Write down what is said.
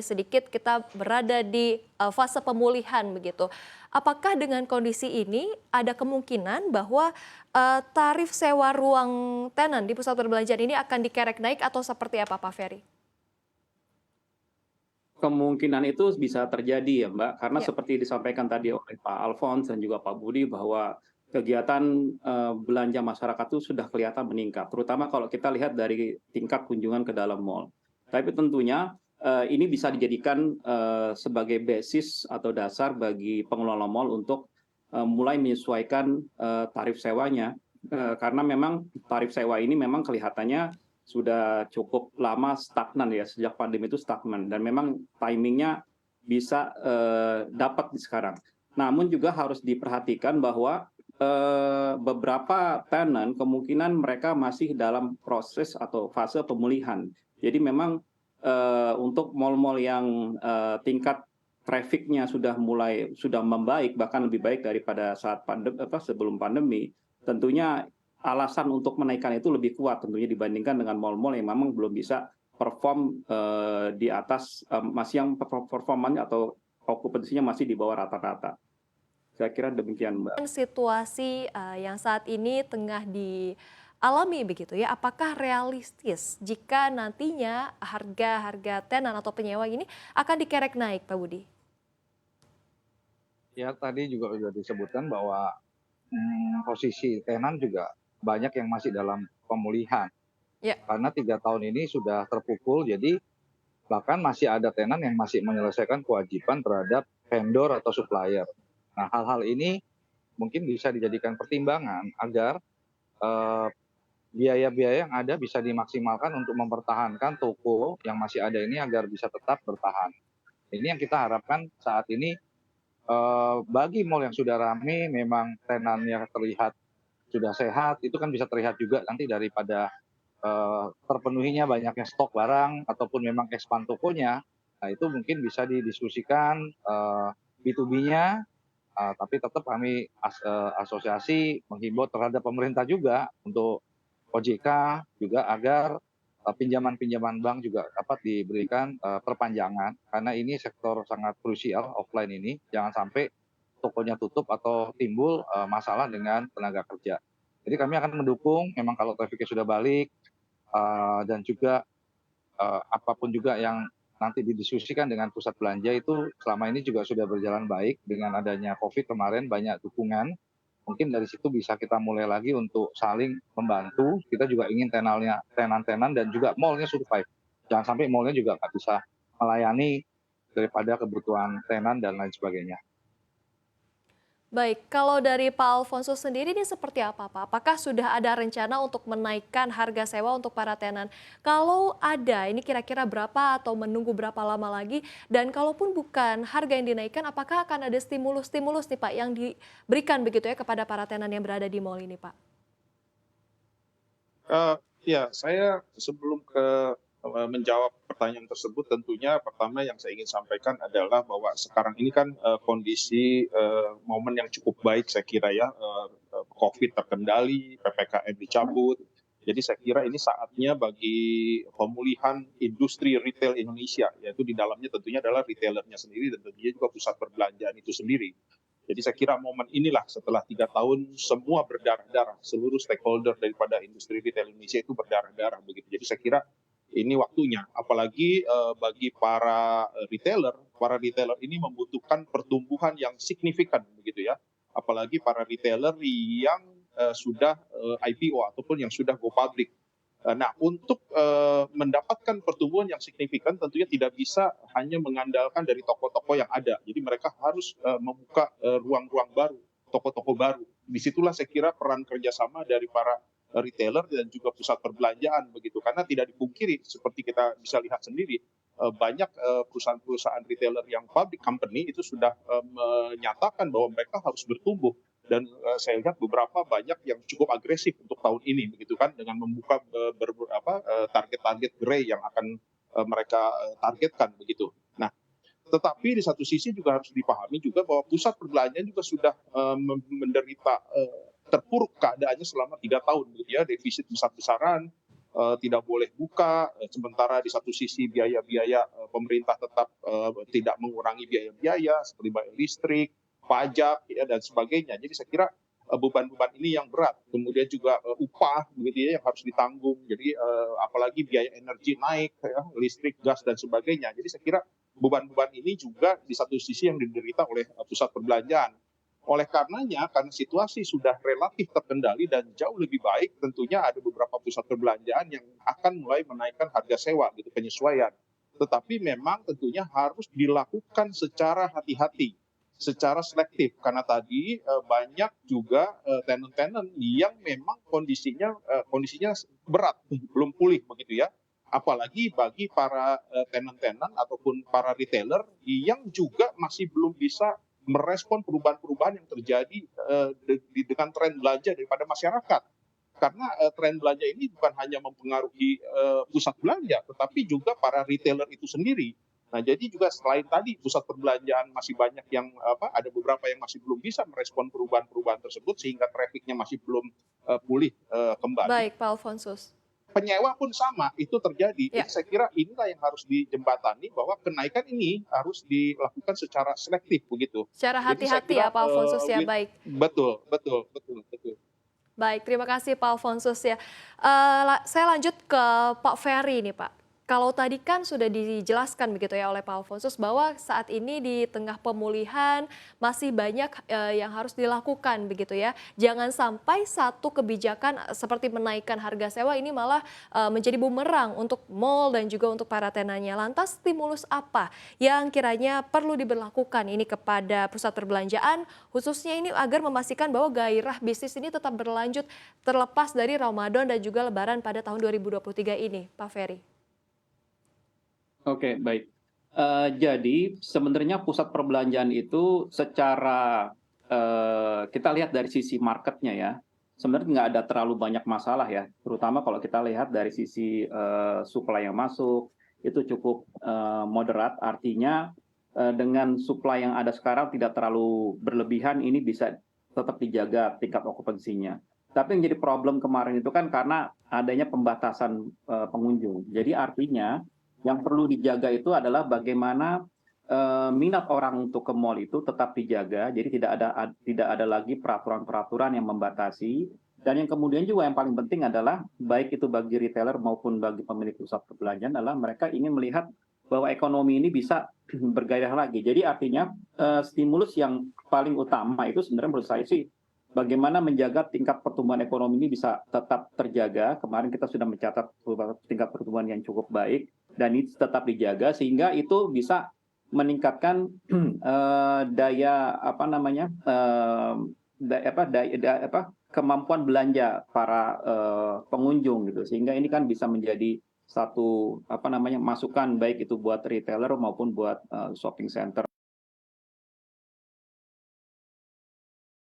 sedikit kita berada di fase pemulihan begitu. Apakah dengan kondisi ini ada kemungkinan bahwa tarif sewa ruang tenan di pusat perbelanjaan ini akan dikerek naik atau seperti apa Pak Ferry? Kemungkinan itu bisa terjadi ya Mbak, karena Ya. seperti disampaikan tadi oleh Pak Alphonse dan juga Pak Budi bahwa kegiatan belanja masyarakat itu sudah kelihatan meningkat, terutama kalau kita lihat dari tingkat kunjungan ke dalam mall. Tapi tentunya ini bisa dijadikan sebagai basis atau dasar bagi pengelola mall untuk mulai menyesuaikan tarif sewanya, karena memang tarif sewa ini memang kelihatannya sudah cukup lama stagnan ya, sejak pandemi itu stagnan dan memang timingnya bisa dapat di sekarang. Namun juga harus diperhatikan bahwa beberapa tenan kemungkinan mereka masih dalam proses atau fase pemulihan. Jadi memang untuk mal-mal yang tingkat trafficnya sudah membaik, bahkan lebih baik daripada saat sebelum pandemi, tentunya alasan untuk menaikkan itu lebih kuat tentunya dibandingkan dengan mal-mal yang memang belum bisa perform di atas masih yang performanya atau okupansinya masih di bawah rata-rata. Saya kira demikian, Mbak. Situasi yang saat ini tengah dialami begitu ya, apakah realistis jika nantinya harga-harga tenan atau penyewa ini akan dikerek naik, Pak Budi? Ya tadi juga sudah disebutkan bahwa posisi tenan juga banyak yang masih dalam pemulihan. Ya. Karena 3 tahun ini sudah terpukul, jadi bahkan masih ada tenan yang masih menyelesaikan kewajiban terhadap vendor atau supplier. Nah, hal-hal ini mungkin bisa dijadikan pertimbangan agar eh, biaya-biaya yang ada bisa dimaksimalkan untuk mempertahankan toko yang masih ada ini agar bisa tetap bertahan. Ini yang kita harapkan saat ini. Bagi mal yang sudah ramai, memang tenannya terlihat sudah sehat, itu kan bisa terlihat juga nanti daripada terpenuhinya banyaknya stok barang ataupun memang expand tokonya. Nah, itu mungkin bisa didiskusikan B2B-nya, tapi tetap kami asosiasi menghimbau terhadap pemerintah juga untuk OJK juga agar pinjaman-pinjaman bank juga dapat diberikan perpanjangan, karena ini sektor sangat krusial offline ini, jangan sampai tokonya tutup atau timbul masalah dengan tenaga kerja. Jadi kami akan mendukung memang kalau trafficnya sudah balik, dan juga apapun juga yang nanti didiskusikan dengan pusat belanja itu selama ini juga sudah berjalan baik. Dengan adanya COVID kemarin banyak dukungan, mungkin dari situ bisa kita mulai lagi untuk saling membantu. Kita juga ingin tenan-tenan dan juga mallnya survive. Jangan sampai mallnya juga nggak bisa melayani daripada kebutuhan tenan dan lain sebagainya. Baik, kalau dari Pak Alfonso sendiri ini seperti apa, Pak? Apakah sudah ada rencana untuk menaikkan harga sewa untuk para tenan? Kalau ada, ini kira-kira berapa atau menunggu berapa lama lagi? Dan kalaupun bukan harga yang dinaikkan, apakah akan ada stimulus-stimulus nih Pak yang diberikan begitu ya kepada para tenan yang berada di mall ini, Pak? Ya, saya sebelum menjawab pertanyaan tersebut, tentunya pertama yang saya ingin sampaikan adalah bahwa sekarang ini kan kondisi momen yang cukup baik saya kira ya, COVID terkendali, PPKM dicabut. Jadi saya kira ini saatnya bagi pemulihan industri retail Indonesia, yaitu di dalamnya tentunya adalah retailernya sendiri dan tentunya juga pusat perbelanjaan itu sendiri. Jadi saya kira momen inilah setelah 3 tahun semua berdarah-darah, seluruh stakeholder daripada industri retail Indonesia itu berdarah-darah begitu. Jadi saya kira ini waktunya, apalagi bagi para retailer ini membutuhkan pertumbuhan yang signifikan begitu ya. Apalagi para retailer yang sudah IPO ataupun yang sudah go public. Nah, untuk mendapatkan pertumbuhan yang signifikan tentunya tidak bisa hanya mengandalkan dari toko-toko yang ada. Jadi mereka harus membuka ruang-ruang baru, toko-toko baru. Disitulah saya kira peran kerjasama dari para retailer dan juga pusat perbelanjaan begitu. Karena tidak dipungkiri seperti kita bisa lihat sendiri, banyak perusahaan-perusahaan retailer yang public company itu sudah menyatakan bahwa mereka harus bertumbuh. Dan saya lihat beberapa banyak yang cukup agresif untuk tahun ini begitu kan, dengan membuka target-target grey yang akan mereka targetkan begitu. Nah, tetapi di satu sisi juga harus dipahami juga bahwa pusat perbelanjaan juga sudah menderita terpuruk keadaannya selama 3 tahun begitu ya, defisit besar-besaran, tidak boleh buka, sementara di satu sisi biaya-biaya pemerintah tetap tidak mengurangi biaya-biaya seperti bayar listrik, pajak, ya, dan sebagainya. Jadi saya kira beban-beban ini yang berat. Kemudian juga upah begitu ya yang harus ditanggung. Jadi apalagi biaya energi naik, ya, listrik, gas dan sebagainya. Jadi saya kira beban-beban ini juga di satu sisi yang diderita oleh pusat perbelanjaan. Oleh karenanya, karena situasi sudah relatif terkendali dan jauh lebih baik, tentunya ada beberapa pusat perbelanjaan yang akan mulai menaikkan harga sewa, gitu, penyesuaian. Tetapi memang tentunya harus dilakukan secara hati-hati, secara selektif, karena tadi banyak juga tenant-tenant yang memang kondisinya berat, belum pulih begitu ya. Apalagi bagi para tenant-tenant ataupun para retailer yang juga masih belum bisa merespon perubahan-perubahan yang terjadi dengan tren belanja daripada masyarakat. Karena tren belanja ini bukan hanya mempengaruhi pusat belanja, tetapi juga para retailer itu sendiri. Nah, jadi juga selain tadi pusat perbelanjaan masih banyak yang ada beberapa yang masih belum bisa merespon perubahan-perubahan tersebut sehingga trafiknya masih belum pulih kembali. Baik, Pak Alfonsus. Penyewa pun sama, itu terjadi. Ya. Jadi saya kira inilah yang harus dijembatani bahwa kenaikan ini harus dilakukan secara selektif begitu. Secara Jadi saya hati-hati kira ya Pak Alfonsus ya, baik. betul. Baik, terima kasih Pak Alfonsus ya. Saya lanjut ke Pak Ferry nih Pak. Kalau tadi kan sudah dijelaskan begitu ya oleh Pak Alfonsus bahwa saat ini di tengah pemulihan masih banyak yang harus dilakukan begitu ya. Jangan sampai satu kebijakan seperti menaikkan harga sewa ini malah menjadi bumerang untuk mal dan juga untuk para tenannya. Lantas stimulus apa yang kiranya perlu diberlakukan ini kepada pusat perbelanjaan khususnya ini agar memastikan bahwa gairah bisnis ini tetap berlanjut terlepas dari Ramadan dan juga Lebaran pada tahun 2023 ini, Pak Ferry? Oke, baik. Jadi sebenarnya pusat perbelanjaan itu secara kita lihat dari sisi marketnya ya, sebenarnya nggak ada terlalu banyak masalah ya, terutama kalau kita lihat dari sisi supply yang masuk, itu cukup moderat, artinya dengan supply yang ada sekarang tidak terlalu berlebihan, ini bisa tetap dijaga tingkat okupansinya. Tapi yang jadi problem kemarin itu kan karena adanya pembatasan pengunjung. Jadi artinya yang perlu dijaga itu adalah bagaimana minat orang untuk ke mall itu tetap dijaga, jadi tidak ada lagi peraturan-peraturan yang membatasi. Dan yang kemudian juga yang paling penting adalah baik itu bagi retailer maupun bagi pemilik pusat perbelanjaan adalah mereka ingin melihat bahwa ekonomi ini bisa bergairah lagi. Jadi artinya stimulus yang paling utama itu sebenarnya menurut saya sih bagaimana menjaga tingkat pertumbuhan ekonomi ini bisa tetap terjaga. Kemarin kita sudah mencatat tingkat pertumbuhan yang cukup baik dan itu tetap dijaga sehingga itu bisa meningkatkan daya kemampuan belanja para pengunjung gitu, sehingga ini kan bisa menjadi satu masukan baik itu buat retailer maupun buat shopping center